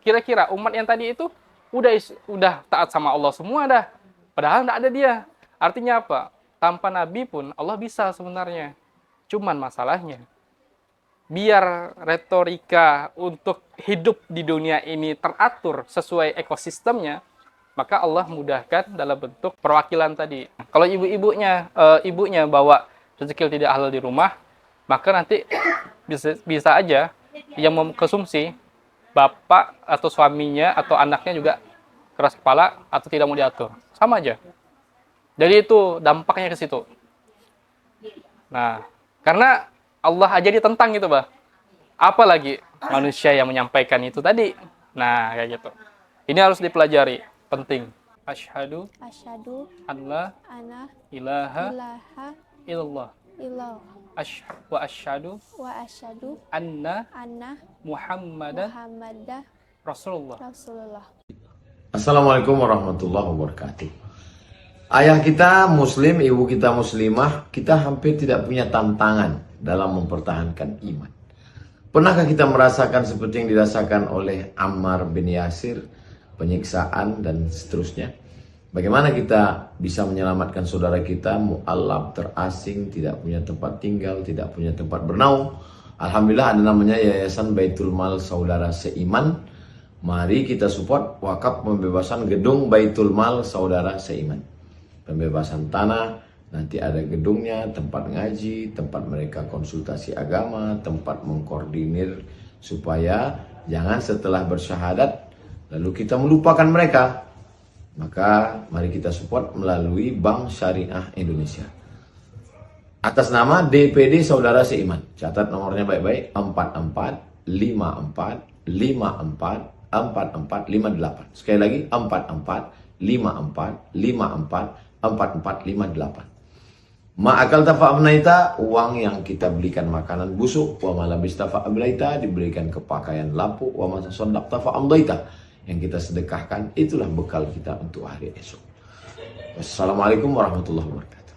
Kira-kira umat yang tadi itu udah taat sama Allah semua dah. Padahal nggak ada dia. Artinya apa? Tanpa Nabi pun Allah bisa sebenarnya. Cuman masalahnya, biar retorika untuk hidup di dunia ini teratur sesuai ekosistemnya, maka Allah mudahkan dalam bentuk perwakilan tadi. Kalau ibunya bawa rezeki tidak halal di rumah, maka nanti bisa aja yang mengkonsumsi bapak atau suaminya atau anaknya juga keras kepala atau tidak mau diatur. Sama aja. Jadi itu dampaknya ke situ. Nah, karena Allah aja ditentang gitu, Bah. Apalagi manusia yang menyampaikan itu tadi. Nah, kayak gitu. Ini harus dipelajari, penting. Asyhadu Asyhadu alla anna ilaha ilaha illallah. illallah Wa asyhadu wa asyhadu anna anna Muhammadan Muhammadah Rasulullah. Rasulullah. Assalamualaikum warahmatullahi wabarakatuh. Ayah kita muslim, ibu kita muslimah, kita hampir tidak punya tantangan dalam mempertahankan iman. Pernahkah kita merasakan seperti yang dirasakan oleh Ammar bin Yasir, penyiksaan dan seterusnya? Bagaimana kita bisa menyelamatkan saudara kita, mu'allab, terasing, tidak punya tempat tinggal, tidak punya tempat bernaung? Alhamdulillah ada namanya Yayasan Baitul Mal Saudara Seiman. Mari kita support wakaf pembebasan gedung Baitul Mal Saudara Seiman. Pembebasan tanah, nanti ada gedungnya, tempat ngaji, tempat mereka konsultasi agama, tempat mengkoordinir supaya jangan setelah bersyahadat lalu kita melupakan mereka. Maka mari kita support melalui Bank Syariah Indonesia. Atas nama DPD Saudara Seiman. Catat nomornya baik-baik, 4454545458. Sekali lagi 4454545458. Ma'akal tafa'abnaita, uang yang kita belikan makanan busuk. Wa malabis tafa'ablaita, diberikan ke pakaian lapuk. Wa matasondak tafa'amdaita, yang kita sedekahkan, itulah bekal kita untuk hari esok. Wassalamualaikum warahmatullahi wabarakatuh.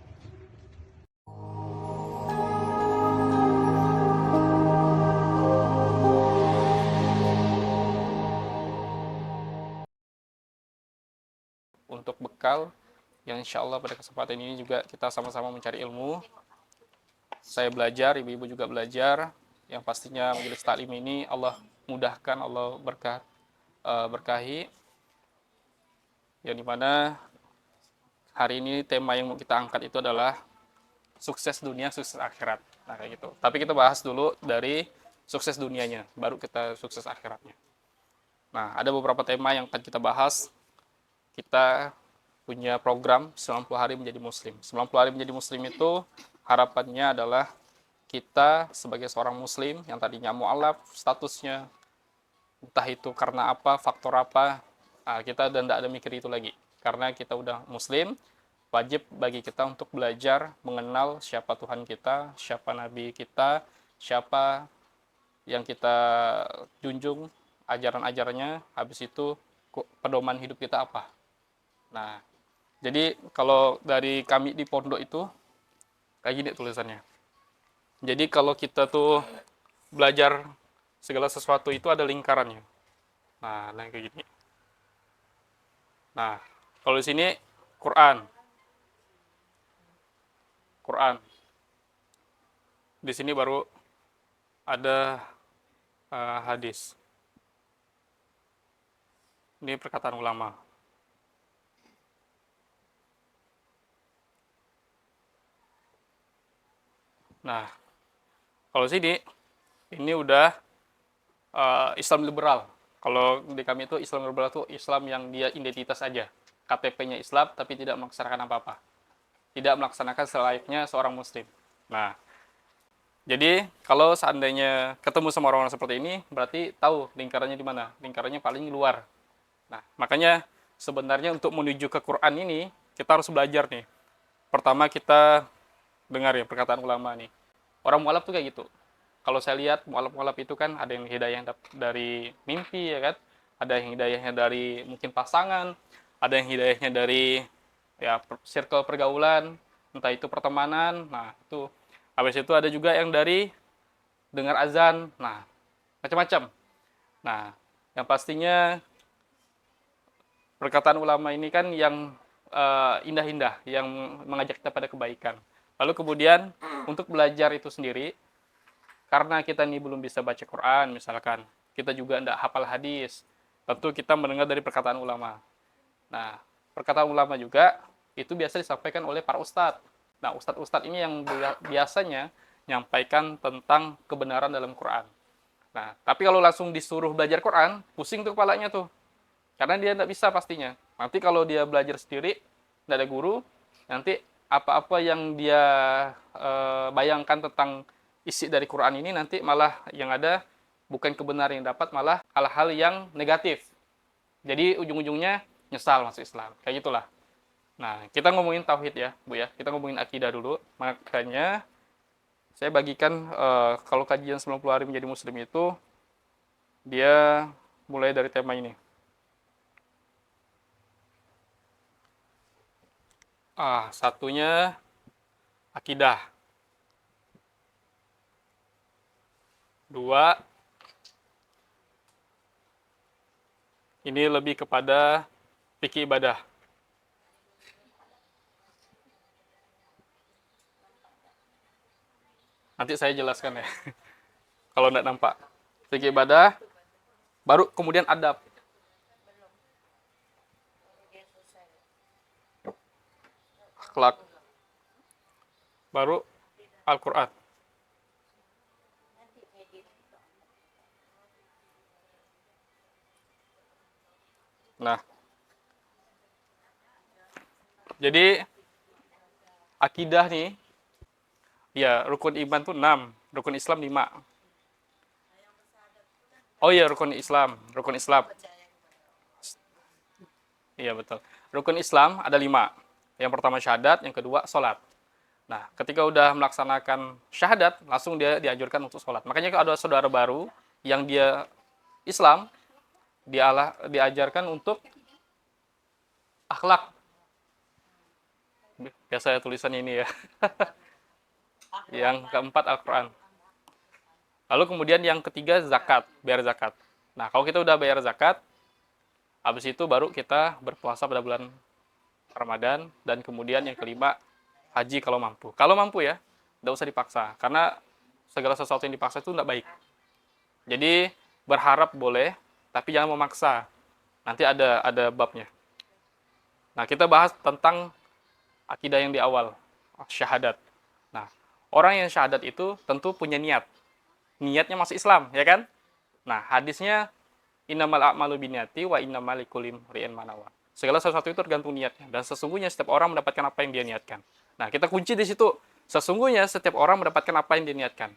Untuk bekal yang insya Allah pada kesempatan ini juga kita sama-sama mencari ilmu. Saya belajar, ibu-ibu juga belajar. Yang pastinya majelis taklim ini Allah mudahkan, Allah berkahi. Yang dimana hari ini tema yang mau kita angkat itu adalah sukses dunia, sukses akhirat. Nah, kayak gitu. Tapi kita bahas dulu dari sukses dunianya, baru kita sukses akhiratnya. Nah, ada beberapa tema yang akan kita bahas. Kita punya program 90 hari menjadi muslim. 90 hari menjadi muslim itu harapannya adalah kita sebagai seorang muslim yang tadinya mu'alaf statusnya, entah itu karena apa, faktor apa, kita udah tidak ada mikir itu lagi. Karena kita udah muslim, wajib bagi kita untuk belajar mengenal siapa Tuhan kita, siapa Nabi kita, siapa yang kita junjung ajaran-ajarannya, habis itu pedoman hidup kita apa. Nah, jadi kalau dari kami di pondok itu kayak gini tulisannya. Jadi kalau kita tuh belajar segala sesuatu itu ada lingkarannya. Nah, kayak gini. Nah, kalau di sini Quran. Quran. Di sini baru ada hadis. Ini perkataan ulama. Nah, kalau sini ini udah Islam liberal. Kalau di kami itu Islam liberal itu Islam yang dia identitas aja. KTP-nya Islam tapi tidak melaksanakan apa-apa. Tidak melaksanakan selayaknya seorang muslim. Nah, jadi kalau seandainya ketemu sama orang-orang seperti ini, berarti tahu lingkarannya di mana. Lingkarannya paling luar. Nah, makanya sebenarnya untuk menuju ke Quran ini, kita harus belajar nih. Pertama kita dengar ya perkataan ulama nih. Orang mualaf tuh kayak gitu. Kalau saya lihat mualaf-mualaf itu kan ada yang hidayah dari mimpi ya kan, ada yang hidayahnya dari mungkin pasangan, ada yang hidayahnya dari ya circle pergaulan, entah itu pertemanan. Nah, itu habis itu ada juga yang dari dengar azan. Nah, macam-macam. Nah, Yang pastinya perkataan ulama ini kan yang indah-indah, yang mengajak kita pada kebaikan. Lalu kemudian untuk belajar itu sendiri, karena kita ini belum bisa baca Quran misalkan, kita juga tidak hafal hadis, tentu kita mendengar dari perkataan ulama. Nah, perkataan ulama juga itu biasa disampaikan oleh para ustadz. Nah, ustadz-ustadz ini yang biasanya menyampaikan tentang kebenaran dalam Quran. Nah, tapi kalau langsung disuruh belajar Quran, pusing tuh kepalanya tuh. Karena dia tidak bisa pastinya. Nanti kalau dia belajar sendiri, tidak ada guru, nanti apa-apa yang dia bayangkan tentang isi dari Quran ini, nanti malah yang ada bukan kebenaran yang dapat, malah hal-hal yang negatif. Jadi ujung-ujungnya nyesal masuk Islam. Kayak gitulah. Nah, kita ngomongin tauhid ya, Bu ya. Kita ngomongin akidah dulu. Makanya saya bagikan kalau kajian 90 hari menjadi muslim itu dia mulai dari tema ini. Satunya akidah. 2, ini lebih kepada fikih ibadah. Nanti saya jelaskan ya, kalau tidak nampak. Fikih ibadah, baru kemudian adab. Akhlak. Baru Al-Quran. Nah, jadi akidah nih, ya rukun iman tuh 6, rukun Islam 5. Oh iya, rukun Islam. Iya betul. Rukun Islam ada 5. Yang pertama syahadat, yang kedua sholat. Nah, ketika udah melaksanakan syahadat, langsung dia dianjurkan untuk sholat. Makanya kalau ada saudara baru yang dia Islam, diajarkan untuk akhlak. Biasa tulisan ini ya. Yang keempat Al-Quran. Lalu kemudian yang ketiga zakat, bayar zakat. Nah, kalau kita udah bayar zakat, habis itu baru kita berpuasa pada bulan Ramadan, dan kemudian yang kelima haji kalau mampu. Kalau mampu ya, tidak usah dipaksa, karena segala sesuatu yang dipaksa itu tidak baik. Jadi berharap boleh, tapi jangan memaksa. Nanti ada babnya. Nah, kita bahas tentang akidah yang di awal, syahadat. Nah, orang yang syahadat itu tentu punya niat. Niatnya masuk Islam, ya kan? Nah, hadisnya innamal a'malu binniyati wa innamal likulli imri'in ma nawa. Segala sesuatu itu tergantung niatnya, dan sesungguhnya setiap orang mendapatkan apa yang dia niatkan. Nah, kita kunci di situ. Sesungguhnya setiap orang mendapatkan apa yang dia niatkan.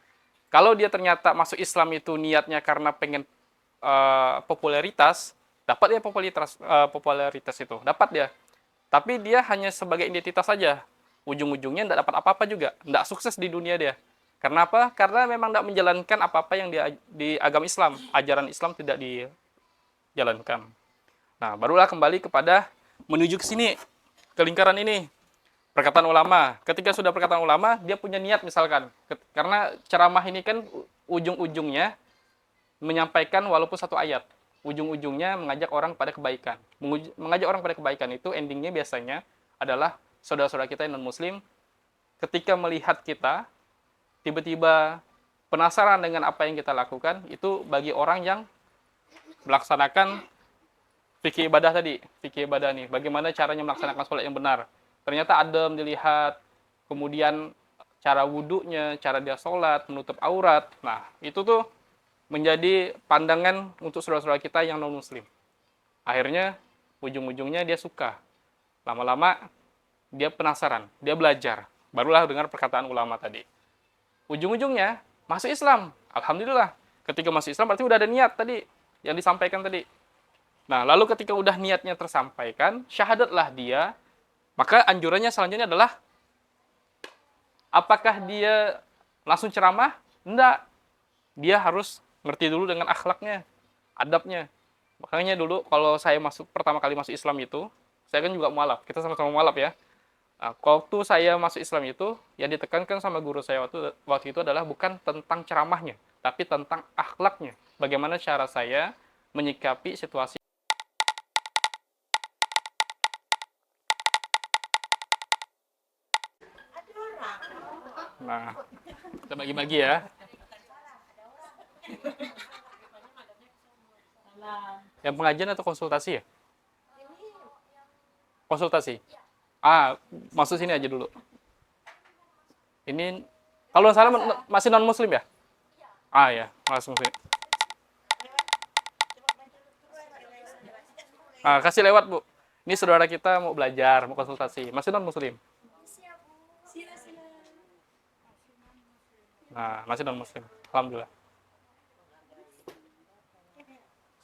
Kalau dia ternyata masuk Islam itu niatnya karena pengen popularitas, dapat dia popularitas itu, dapat dia. Tapi dia hanya sebagai identitas saja. Ujung-ujungnya tidak dapat apa-apa juga, tidak sukses di dunia dia. Karena apa? Karena memang tidak menjalankan apa-apa yang di agama Islam. Ajaran Islam tidak dijalankan. Nah, barulah kembali kepada menuju ke sini, ke lingkaran ini. Perkataan ulama. Ketika sudah perkataan ulama, dia punya niat misalkan. Karena ceramah ini kan ujung-ujungnya menyampaikan walaupun satu ayat. Ujung-ujungnya mengajak orang pada kebaikan. Mengajak orang pada kebaikan itu endingnya biasanya adalah saudara-saudara kita yang non-muslim ketika melihat kita, tiba-tiba penasaran dengan apa yang kita lakukan, itu bagi orang yang melaksanakan fikih ibadah tadi, fikih ibadah nih, bagaimana caranya melaksanakan sholat yang benar. Ternyata adem dilihat, kemudian cara wudhunya, cara dia sholat, menutup aurat. Nah, itu tuh menjadi pandangan untuk saudara-saudara kita yang non-muslim. Akhirnya, ujung-ujungnya dia suka. Lama-lama, dia penasaran, dia belajar. Barulah dengar perkataan ulama tadi. Ujung-ujungnya, masuk Islam. Alhamdulillah. Ketika masuk Islam, berarti udah ada niat tadi, yang disampaikan tadi. Nah, lalu ketika udah niatnya tersampaikan, syahadatlah dia, maka anjurannya selanjutnya adalah, apakah dia langsung ceramah? Enggak. Dia harus ngerti dulu dengan akhlaknya, adabnya. Makanya dulu kalau saya pertama kali masuk Islam itu, saya kan juga mualaf, kita sama-sama mualaf ya. Nah, waktu saya masuk Islam itu, yang ditekankan sama guru saya waktu itu adalah bukan tentang ceramahnya, tapi tentang akhlaknya. Bagaimana cara saya menyikapi situasi. Nah, kita bagi-bagi ya. Yang pengajian atau konsultasi ya? Konsultasi. Masuk sini aja dulu. Ini, kalau nggak salah masih non-muslim ya? Ya, langsung sini. Kasih lewat, Bu. Ini saudara kita mau belajar, mau konsultasi. Masih non-muslim? Nah, masih non-muslim. Alhamdulillah.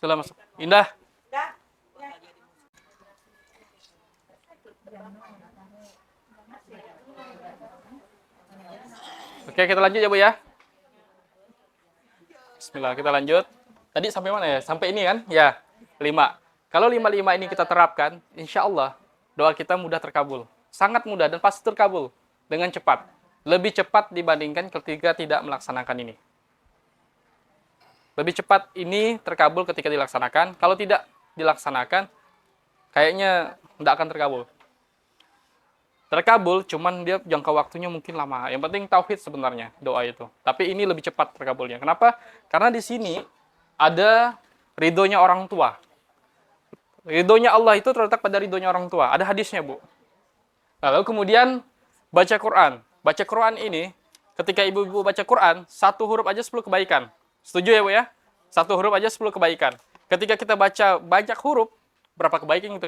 Sila masuk. Indah. Oke, kita lanjut ya, Bu ya. Bismillah, kita lanjut. Tadi sampai mana ya? Sampai ini kan? Ya, 5. Kalau 5 ini kita terapkan, insya Allah doa kita mudah terkabul. Sangat mudah dan pasti terkabul dengan cepat. Lebih cepat dibandingkan ketika tidak melaksanakan ini. Lebih cepat ini terkabul ketika dilaksanakan. Kalau tidak dilaksanakan, kayaknya tidak akan terkabul. Terkabul, cuman dia jangka waktunya mungkin lama. Yang penting tauhid sebenarnya doa itu. Tapi ini lebih cepat terkabulnya. Kenapa? Karena di sini ada ridhonya orang tua. Ridhonya Allah itu terletak pada ridhonya orang tua. Ada hadisnya, Bu. Lalu kemudian baca Quran. Baca Quran ini, ketika ibu-ibu baca Quran, 1 huruf aja 10 kebaikan. Setuju ya, Bu ya? 1 huruf aja 10 kebaikan. Ketika kita baca banyak huruf, berapa kebaikan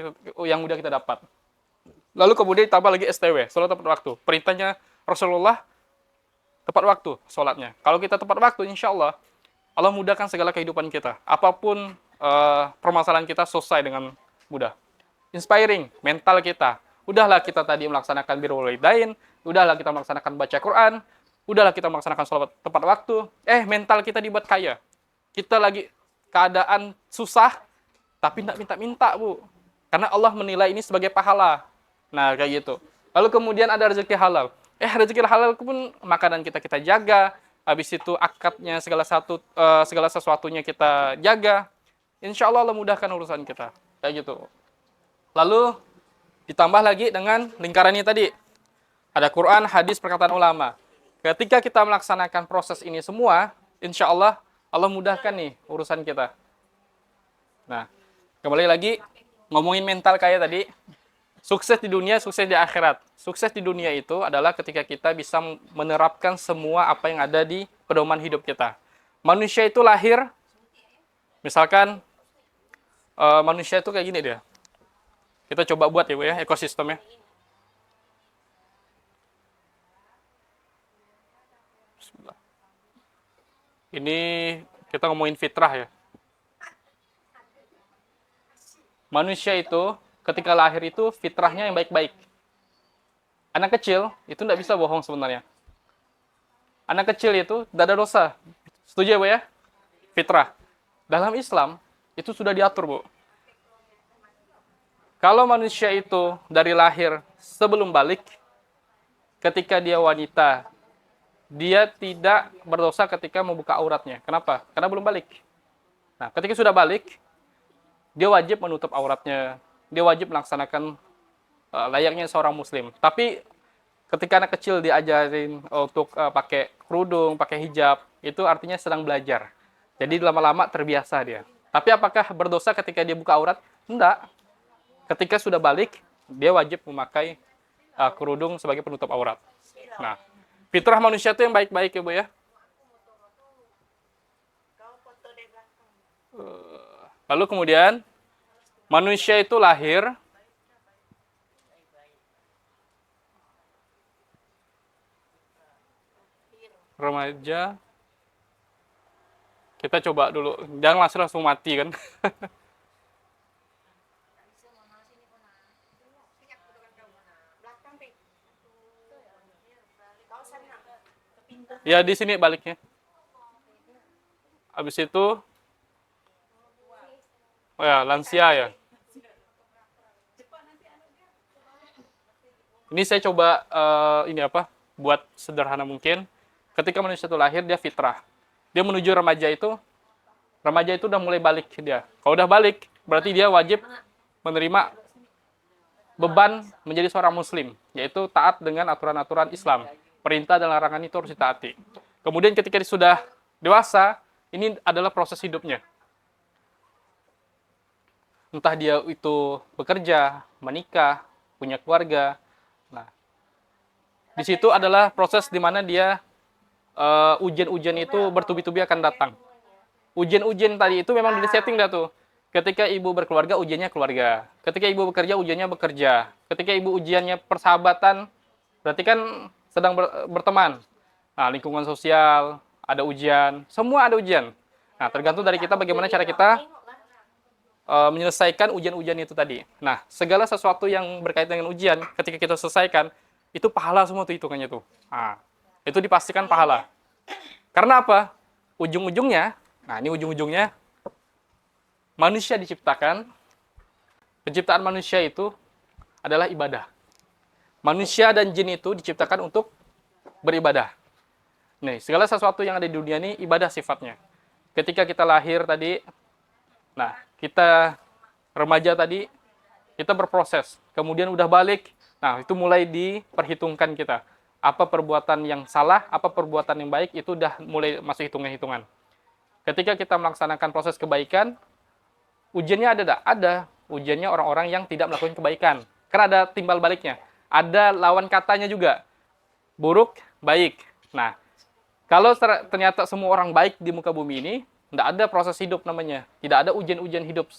yang udah kita dapat? Lalu kemudian tambah lagi STW, sholat tepat waktu. Perintahnya Rasulullah, tepat waktu sholatnya. Kalau kita tepat waktu, insya Allah, Allah mudahkan segala kehidupan kita. Apapun permasalahan kita selesai dengan mudah. Inspiring, mental kita. Udahlah kita tadi melaksanakan birrul walidain, udahlah kita melaksanakan baca Quran, udahlah kita melaksanakan sholat tepat waktu. Mental kita dibuat kaya. Kita lagi keadaan susah, tapi tidak minta-minta, Bu. Karena Allah menilai ini sebagai pahala. Nah, kayak gitu. Lalu kemudian ada rezeki halal. Rezeki halal pun makanan kita jaga. Habis itu akadnya segala sesuatunya kita jaga. Insya Allah Allah mudahkan urusan kita. Kayak gitu. Lalu ditambah lagi dengan lingkarannya tadi. Ada Quran, hadis, perkataan ulama. Ketika kita melaksanakan proses ini semua, insya Allah Allah mudahkan nih urusan kita. Nah, kembali lagi ngomongin mental kayak tadi. Sukses di dunia, sukses di akhirat. Sukses di dunia itu adalah ketika kita bisa menerapkan semua apa yang ada di pedoman hidup kita. Manusia itu lahir, misalkan manusia itu kayak gini dia. Kita coba buat ya, Bu ya, ekosistemnya. Bismillah. Ini kita ngomongin fitrah ya. Manusia itu ketika lahir itu fitrahnya yang baik-baik. Anak kecil itu tidak bisa bohong sebenarnya. Anak kecil itu tidak ada dosa. Setuju ya, Bu ya? Fitrah. Dalam Islam itu sudah diatur, Bu. Kalau manusia itu dari lahir sebelum balik, ketika dia wanita, dia tidak berdosa ketika membuka auratnya. Kenapa? Karena belum balik. Nah, ketika sudah balik, dia wajib menutup auratnya. Dia wajib melaksanakan layaknya seorang muslim. Tapi ketika anak kecil diajarin untuk pakai kerudung, pakai hijab, itu artinya sedang belajar. Jadi lama-lama terbiasa dia. Tapi apakah berdosa ketika dia buka aurat? Enggak. Ketika sudah balik, dia wajib memakai kerudung sebagai penutup aurat. Nah, fitrah manusia itu yang baik-baik ya, Bu ya. Lalu kemudian manusia itu lahir remaja. Kita coba dulu, jangan langsung mati kan. Ya di sini baliknya. Habis itu, oh ya lansia ya. Ini saya coba buat sederhana mungkin. Ketika manusia itu lahir, dia fitrah. Dia menuju remaja itu, Remaja itu udah mulai balik dia. Kalau udah balik, berarti dia wajib menerima beban menjadi seorang muslim, yaitu taat dengan aturan-aturan Islam. Perintah dan larangan itu harus ditaati. Kemudian ketika dia sudah dewasa, ini adalah proses hidupnya. Entah dia itu bekerja, menikah, punya keluarga. Nah, di situ adalah proses di mana dia ujian-ujian itu bertubi-tubi akan datang. Ujian-ujian tadi itu memang disetting dah tuh. Ketika ibu berkeluarga, ujiannya keluarga. Ketika ibu bekerja, ujiannya bekerja. Ketika ibu ujiannya persahabatan, berarti kan sedang berteman. Nah, lingkungan sosial, ada ujian. Semua ada ujian. Nah, tergantung dari kita bagaimana cara kita menyelesaikan ujian-ujian itu tadi. Nah, segala sesuatu yang berkaitan dengan ujian, ketika kita selesaikan, itu pahala semua tuh hitungannya tuh. Nah, itu dipastikan pahala. Karena apa? Ujung-ujungnya, nah ini ujung-ujungnya, manusia diciptakan, penciptaan manusia itu adalah ibadah. Manusia dan jin itu diciptakan untuk beribadah. Nih, segala sesuatu yang ada di dunia ini ibadah sifatnya. Ketika kita lahir tadi, nah, kita remaja tadi, kita berproses. Kemudian udah balik, nah itu mulai diperhitungkan kita. Apa perbuatan yang salah, apa perbuatan yang baik, itu udah mulai masuk hitungan-hitungan. Ketika kita melaksanakan proses kebaikan, ujiannya ada tak? Ada. Ujiannya orang-orang yang tidak melakukan kebaikan. Karena ada timbal baliknya. Ada lawan katanya juga. Buruk, baik. Nah, kalau ternyata semua orang baik di muka bumi ini, tidak ada proses hidup namanya. Tidak ada ujian-ujian hidup.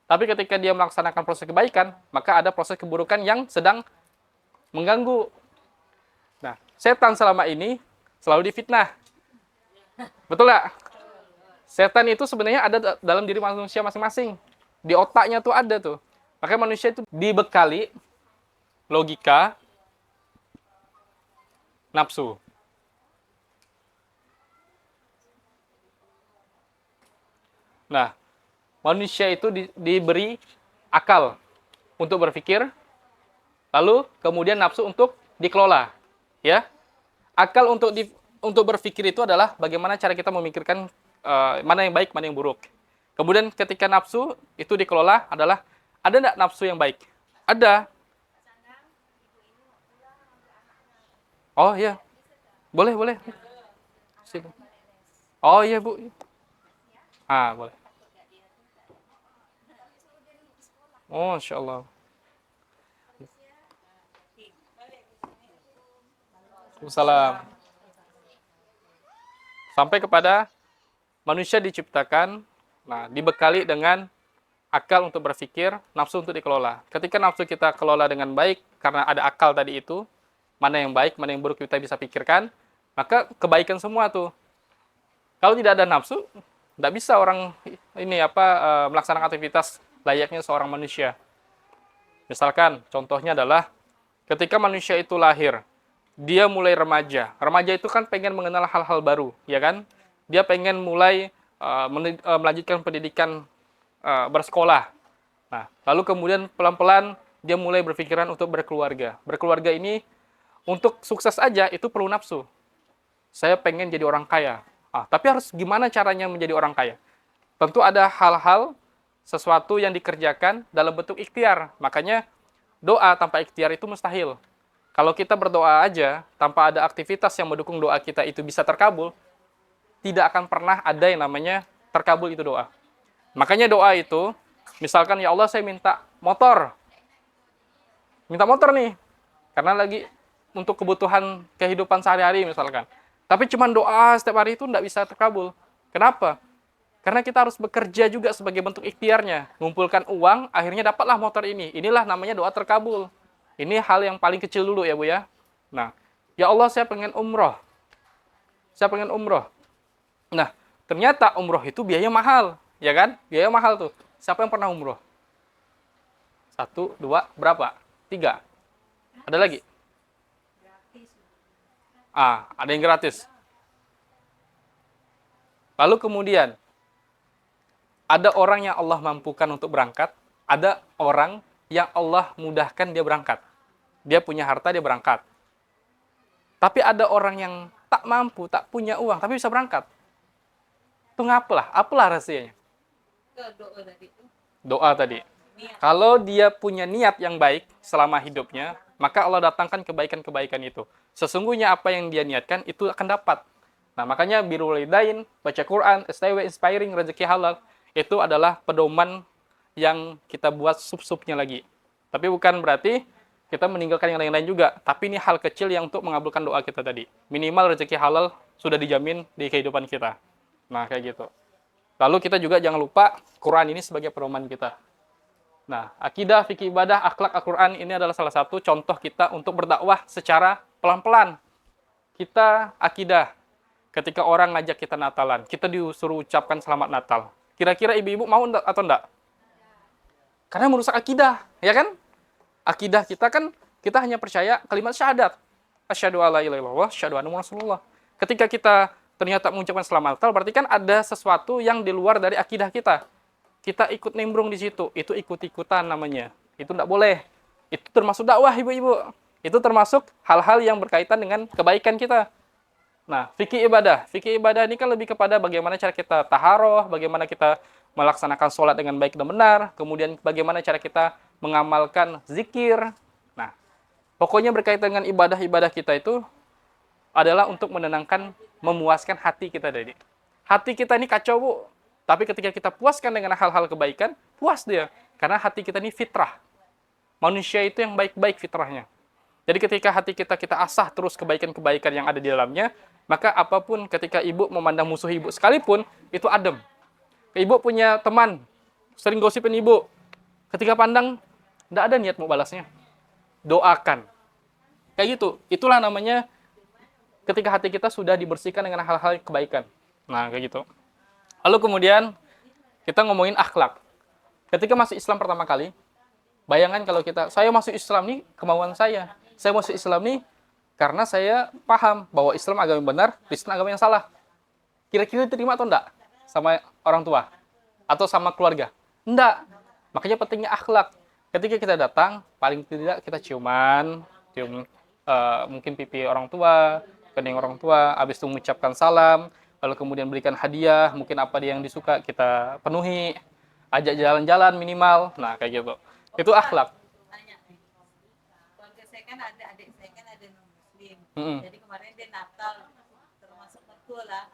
Tapi ketika dia melaksanakan proses kebaikan, maka ada proses keburukan yang sedang mengganggu. Nah, setan selama ini selalu difitnah. Betul nggak? Setan itu sebenarnya ada dalam diri manusia masing-masing. Di otaknya tuh ada tuh. Makanya manusia itu dibekali logika, nafsu. Nah, manusia itu diberi akal untuk berpikir, lalu kemudian nafsu untuk dikelola. Ya, akal untuk berpikir itu adalah bagaimana cara kita memikirkan mana yang baik, mana yang buruk. Kemudian ketika nafsu itu dikelola adalah, ada nggak nafsu yang baik? Ada. Oh iya, boleh, boleh. Sini. Oh iya Bu. Ah, boleh. Oh, Insya Allah. Waalaikumsalam. Sampai kepada manusia diciptakan, nah, dibekali dengan akal untuk berpikir, nafsu untuk dikelola. Ketika nafsu kita kelola dengan baik, karena ada akal tadi itu, mana yang baik, mana yang buruk kita bisa pikirkan, maka kebaikan semua tuh. Kalau tidak ada nafsu, tidak bisa orang ini melaksanakan aktivitas layaknya seorang manusia. Misalkan, contohnya adalah ketika manusia itu lahir, dia mulai remaja. Remaja itu kan pengen mengenal hal-hal baru, ya kan? Dia pengen mulai melanjutkan pendidikan bersekolah. Nah, lalu kemudian pelan-pelan dia mulai berpikiran untuk berkeluarga. Berkeluarga ini untuk sukses aja itu perlu nafsu. Saya pengen jadi orang kaya. Tapi harus gimana caranya menjadi orang kaya? Tentu ada hal-hal sesuatu yang dikerjakan dalam bentuk ikhtiar. Makanya doa tanpa ikhtiar itu mustahil. Kalau kita berdoa aja, tanpa ada aktivitas yang mendukung doa kita itu bisa terkabul, tidak akan pernah ada yang namanya terkabul itu doa. Makanya doa itu, misalkan, ya Allah saya minta motor. Minta motor nih, karena lagi untuk kebutuhan kehidupan sehari-hari misalkan. Tapi cuma doa setiap hari itu tidak bisa terkabul. Kenapa? Karena kita harus bekerja juga sebagai bentuk ikhtiarnya. Ngumpulkan uang, akhirnya dapatlah motor ini. Inilah namanya doa terkabul. Ini hal yang paling kecil dulu ya Bu ya. Nah, ya Allah saya pengen umroh. Saya pengen umroh. Nah, ternyata umroh itu biaya mahal. Ya kan? Biaya mahal tuh. Siapa yang pernah umroh? 1, 2, berapa? 3. Ada lagi? Ada yang gratis. Lalu kemudian, ada orang yang Allah mampukan untuk berangkat. Ada orang yang Allah mudahkan dia berangkat. Dia punya harta, dia berangkat. Tapi ada orang yang tak mampu, tak punya uang, tapi bisa berangkat. Itu ngapalah? Apalah rahasianya? Doa tadi. Kalau dia punya niat yang baik selama hidupnya, maka Allah datangkan kebaikan-kebaikan itu. Sesungguhnya apa yang dia niatkan itu akan dapat. Nah, makanya birrul walidain, baca Quran, STW, inspiring, rezeki halal, itu adalah pedoman yang kita buat sub-subnya lagi. Tapi bukan berarti kita meninggalkan yang lain-lain juga. Tapi ini hal kecil yang untuk mengabulkan doa kita tadi. Minimal rezeki halal sudah dijamin di kehidupan kita. Nah, kayak gitu. Lalu kita juga jangan lupa Quran ini sebagai pedoman kita. Nah, akidah, fikih ibadah, akhlak Al-Quran ini adalah salah satu contoh kita untuk berdakwah secara pelan-pelan. Kita akidah. Ketika orang ngajak kita Natalan, kita disuruh ucapkan selamat Natal. Kira-kira ibu-ibu mau atau enggak? Karena merusak akidah, ya kan? Akidah kita kan, kita hanya percaya kalimat syahadat. Asyhadu alla ilaha illallah, asyhadu anna Muhammadar Rasulullah. Ketika kita ternyata mengucapkan selamat Natal, berarti kan ada sesuatu yang di luar dari akidah kita. Kita ikut nimbrung di situ, itu ikut-ikutan namanya. Itu enggak boleh. Itu termasuk dakwah, ibu-ibu. Itu termasuk hal-hal yang berkaitan dengan kebaikan kita. Nah, fikih ibadah. Fikih ibadah ini kan lebih kepada bagaimana cara kita taharoh, bagaimana kita melaksanakan sholat dengan baik dan benar, kemudian bagaimana cara kita mengamalkan zikir. Nah, pokoknya berkaitan dengan ibadah-ibadah kita itu adalah untuk menenangkan, memuaskan hati kita tadi. Hati kita ini kacau, Bu. Tapi ketika kita puaskan dengan hal-hal kebaikan, puas dia. Karena hati kita ini fitrah. Manusia itu yang baik-baik fitrahnya. Jadi ketika hati kita asah terus kebaikan-kebaikan yang ada di dalamnya, maka apapun ketika ibu memandang musuh ibu sekalipun, itu adem. Ibu punya teman, sering gosipin ibu. Ketika pandang, tidak ada niat mau balasnya. Doakan. Kayak gitu. Itulah namanya ketika hati kita sudah dibersihkan dengan hal-hal kebaikan. Nah, kayak gitu. Lalu kemudian kita ngomongin akhlak. Ketika masuk Islam pertama kali, bayangan kalau saya masuk Islam nih kemauan saya. Saya masuk Islam nih karena saya paham bahwa Islam agama yang benar, Kristen agama yang salah. Kira-kira diterima atau enggak sama orang tua atau sama keluarga? Enggak. Makanya pentingnya akhlak. Ketika kita datang, paling tidak kita cium mungkin pipi orang tua, kening orang tua, habis itu mengucapkan salam, lalu kemudian berikan hadiah, mungkin apa dia yang disuka kita penuhi, ajak jalan-jalan minimal. Nah, kayak gitu. Itu akhlak. Keluarga saya kan ada adik saya kan ada non muslim. Mm-mm. Jadi kemarin dia Natal termasuk mertua lah.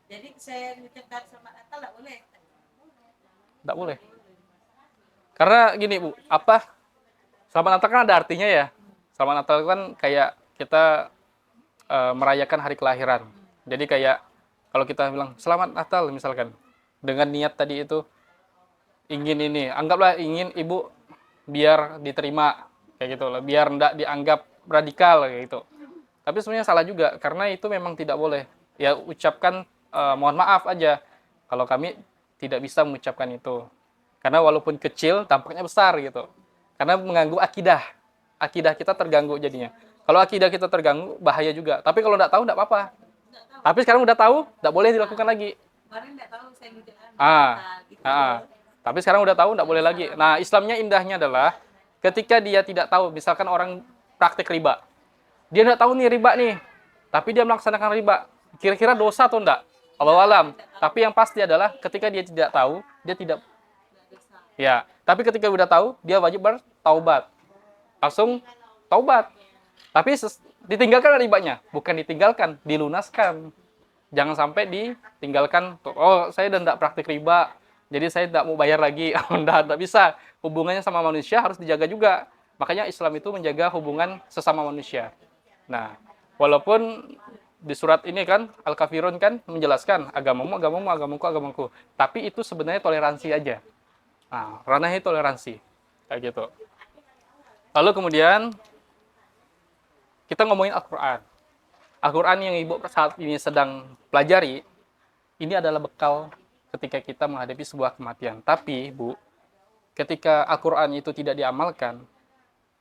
Jadi saya mengucapkan selamat Natal enggak boleh. Enggak boleh. Karena gini, Bu, Selamat Natal kan ada artinya ya. Selamat Natal kan kayak kita merayakan hari kelahiran. Jadi kayak kalau kita bilang selamat Natal misalkan dengan niat tadi itu anggaplah ingin ibu biar diterima kayak gitu lah, biar enggak dianggap radikal kayak gitu. Tapi sebenarnya salah juga karena itu memang tidak boleh. Ya ucapkan mohon maaf aja kalau kami tidak bisa mengucapkan itu. Karena walaupun kecil tampaknya besar gitu. Karena mengganggu akidah. Akidah kita terganggu jadinya. Kalau akidah kita terganggu bahaya juga. Tapi kalau enggak tahu enggak apa-apa. Tapi sekarang udah tahu, enggak boleh dilakukan lagi. Kemarin enggak tahu saya mengucapkan gitu. Tapi sekarang udah tahu, enggak boleh lagi. Nah, Islamnya indahnya adalah ketika dia tidak tahu, misalkan orang praktik riba. Dia enggak tahu nih riba nih, tapi dia melaksanakan riba. Kira-kira dosa atau enggak? Allahu alam. Tapi yang pasti adalah ketika dia tidak tahu, dia tidak. Ya, tapi ketika udah tahu, dia wajib bertaubat. Langsung taubat. Tapi ditinggalkan ribanya, bukan ditinggalkan, dilunaskan. Jangan sampai ditinggalkan. Oh, saya udah enggak praktik riba, jadi saya tidak mau bayar lagi. Enggak bisa. Hubungannya sama manusia harus dijaga juga. Makanya Islam itu menjaga hubungan sesama manusia. Nah, walaupun di surat ini kan, Al-Kafirun kan menjelaskan agamamu, agamamu, agamaku, agamaku. Tapi itu sebenarnya toleransi aja. Nah, ranahnya toleransi. Kayak gitu. Lalu kemudian kita ngomongin Al-Quran. Al-Quran yang ibu saat ini sedang pelajari, ini adalah bekal ketika kita menghadapi sebuah kematian. Tapi, Bu, ketika Al-Quran itu tidak diamalkan,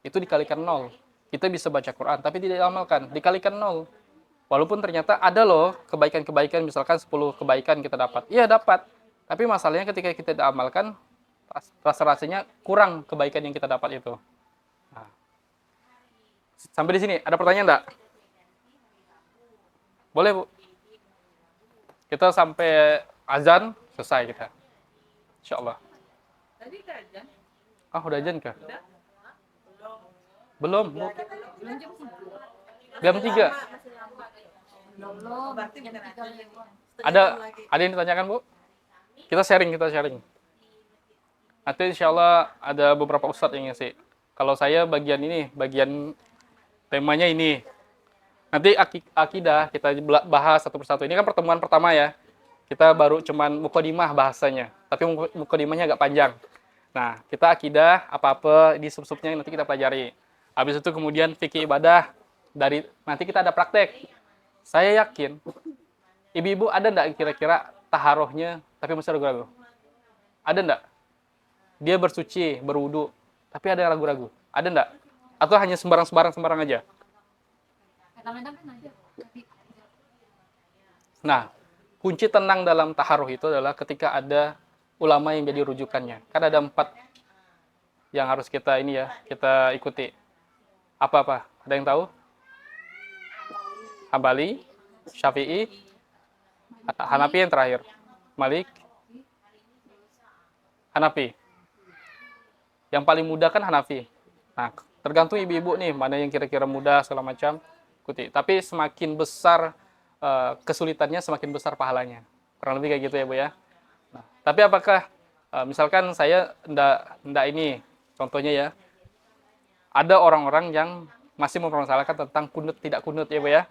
itu dikalikan 0. Kita bisa baca Quran, tapi tidak diamalkan, dikalikan 0. Walaupun ternyata ada loh kebaikan-kebaikan, misalkan 10 kebaikan kita dapat. Iya, dapat. Tapi masalahnya ketika kita tidak amalkan, rasa-rasanya kurang kebaikan yang kita dapat itu. Nah. Sampai di sini, ada pertanyaan enggak? Boleh, Bu? Kita sampai azan selesai kita. Insya Allah. Tadi kan aja. Ah, udah azan kah? Belum. Jam 3. Berarti bukan azan. Ada yang ditanyakan, Bu? Kita sharing. Nanti insya Allah ada beberapa ustadz yang ngisi. Kalau saya bagian temanya ini. Nanti akidah kita bahas satu persatu. Ini kan pertemuan pertama ya. Kita baru cuman mukadimah bahasanya. Tapi mukadimahnya agak panjang. Nah, kita akidah apa-apa di sub-subnya nanti kita pelajari. Habis itu kemudian fikih ibadah. Nanti kita ada praktek. Saya yakin, ibu-ibu ada enggak kira-kira taharohnya tapi masih ragu-ragu? Ada enggak? Dia bersuci, berwudu, tapi ada yang ragu-ragu. Ada enggak? Atau hanya sembarang aja? Kadang-kadang kan aja. Nah, kunci tenang dalam taharuh itu adalah ketika ada ulama yang jadi rujukannya. Kan ada 4 yang harus kita kita ikuti. Apa-apa? Ada yang tahu? Hambali, Syafi'i, Hanafi yang terakhir. Malik, Hanafi. Yang paling mudah kan Hanafi. Nah, tergantung ibu-ibu nih, mana yang kira-kira mudah segala macam, ikuti. Tapi semakin besar kesulitannya, semakin besar pahalanya. Kurang lebih kayak gitu ya, Bu ya. Nah, tapi apakah misalkan saya ndak ini, contohnya ya, ada orang-orang yang masih mempermasalahkan tentang kunut tidak kunut ya, Bu ya.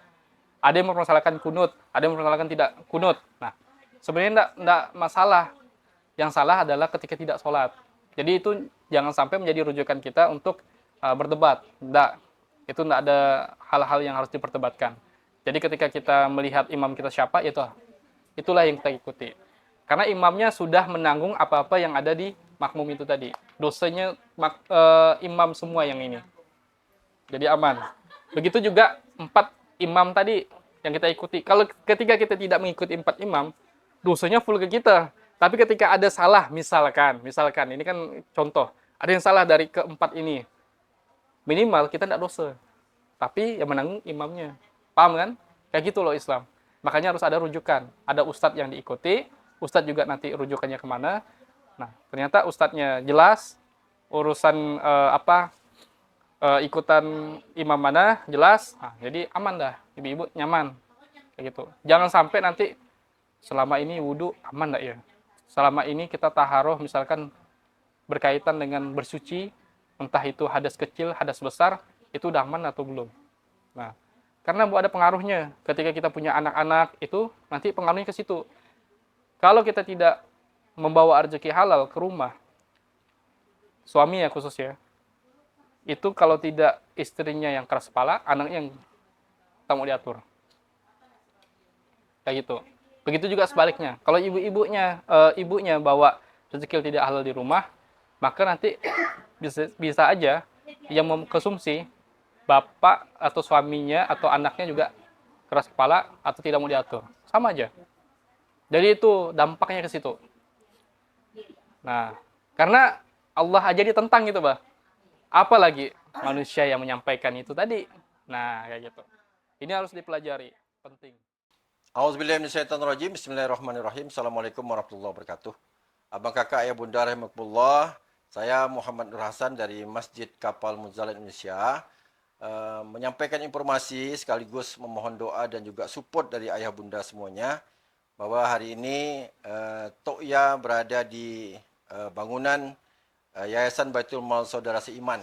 Ada yang mempermasalahkan kunut, ada yang mempermasalahkan tidak kunut. Nah, sebenarnya ndak masalah. Yang salah adalah ketika tidak sholat. Jadi itu jangan sampai menjadi rujukan kita untuk berdebat. Itu ndak ada hal-hal yang harus diperdebatkan. Jadi ketika kita melihat imam kita siapa, itulah yang kita ikuti. Karena imamnya sudah menanggung apa-apa yang ada di makmum itu tadi. Dosanya imam semua yang ini. Jadi aman. Begitu juga 4 imam tadi yang kita ikuti. Kalau ketika kita tidak mengikuti 4 imam, dosanya full ke kita. Tapi ketika ada salah, misalkan ini kan contoh, ada yang salah dari keempat ini, minimal kita tidak dosa. Tapi yang menanggung imamnya. Paham kan? Kayak gitu loh Islam. Makanya harus ada rujukan. Ada ustadz yang diikuti, ustadz juga nanti rujukannya kemana. Nah, ternyata ustadznya jelas, urusan ikutan imam mana jelas. Nah, jadi aman dah, ibu-ibu nyaman. Kayak gitu. Jangan sampai nanti selama ini wudu aman enggak ya? Selama ini kita taharoh misalkan berkaitan dengan bersuci, entah itu hadas kecil, hadas besar, itu udah aman atau belum. Nah, karena ada pengaruhnya. Ketika kita punya anak-anak, itu nanti pengaruhnya ke situ. Kalau kita tidak membawa rezeki halal ke rumah, suami ya khususnya, itu kalau tidak istrinya yang keras kepala, anaknya yang tak mau diatur. Kayak gitu. Begitu juga sebaliknya. Kalau ibunya bawa rezeki tidak halal di rumah, maka nanti bisa aja yang mengkonsumsi bapak atau suaminya atau anaknya juga keras kepala atau tidak mau diatur. Sama aja. Jadi itu dampaknya ke situ. Nah, karena Allah aja ditentang gitu, Bah. Apalagi manusia yang menyampaikan itu tadi. Nah, kayak gitu. Ini harus dipelajari, penting. Auzubillahiminasyaitonirrajim. Bismillahirrahmanirrahim. Assalamualaikum warahmatullahi wabarakatuh. Abang kakak ayah bunda rahimakumullah. Saya Muhammad Nur Hasan dari Masjid Kapal Muzalat Indonesia. Menyampaikan informasi sekaligus memohon doa dan juga support dari ayah bunda semuanya. Bahwa hari ini Tokya berada di bangunan Yayasan Baitul Mal Saudara Seiman.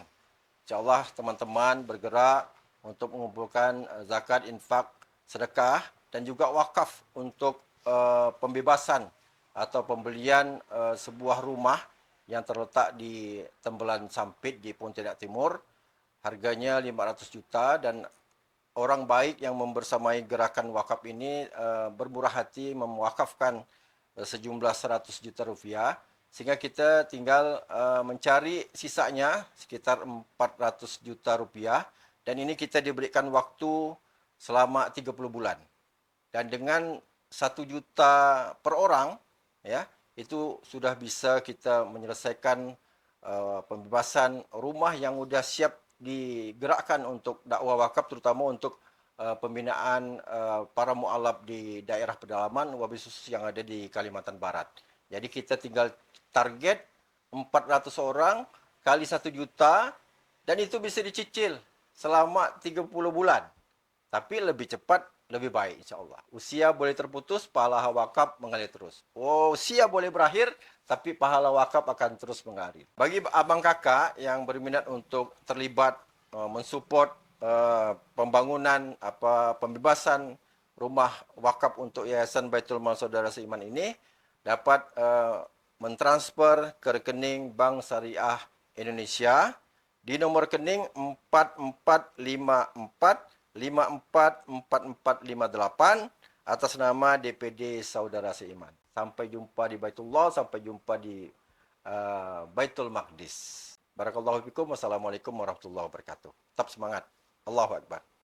InsyaAllah teman-teman bergerak untuk mengumpulkan zakat, infak, sedekah dan juga wakaf untuk pembebasan atau pembelian sebuah rumah yang terletak di Tembelan Sampit di Pontianak Timur. Harganya 500 juta dan orang baik yang membersamai gerakan wakaf ini bermurah hati mewakafkan sejumlah 100 juta rupiah. Sehingga kita tinggal mencari sisanya sekitar 400 juta rupiah. Dan ini kita diberikan waktu selama 30 bulan. Dan dengan 1 juta per orang, ya, itu sudah bisa kita menyelesaikan pembebasan rumah yang sudah siap digerakkan untuk dakwah wakaf, terutama untuk pembinaan para mualaf di daerah pedalaman, wabil khusus yang ada di Kalimantan Barat. Jadi kita tinggal target 400 orang kali 1 juta, dan itu bisa dicicil selama 30 bulan. Tapi lebih cepat, lebih baik insya-Allah. Usia boleh terputus, pahala wakaf mengalir terus. Usia boleh berakhir, tapi pahala wakaf akan terus mengalir. Bagi abang kakak yang berminat untuk terlibat mensupport pembangunan pembebasan rumah wakaf untuk Yayasan Baitul Mal Saudara Seiman ini, dapat mentransfer ke rekening Bank Syariah Indonesia di nomor rekening 4454544458 atas nama DPD Saudara Seiman. Sampai jumpa di Baitullah, sampai jumpa di Baitul Maqdis. Barakallahu fikum. Wassalamualaikum warahmatullahi wabarakatuh. Tetap semangat. Allahu Akbar.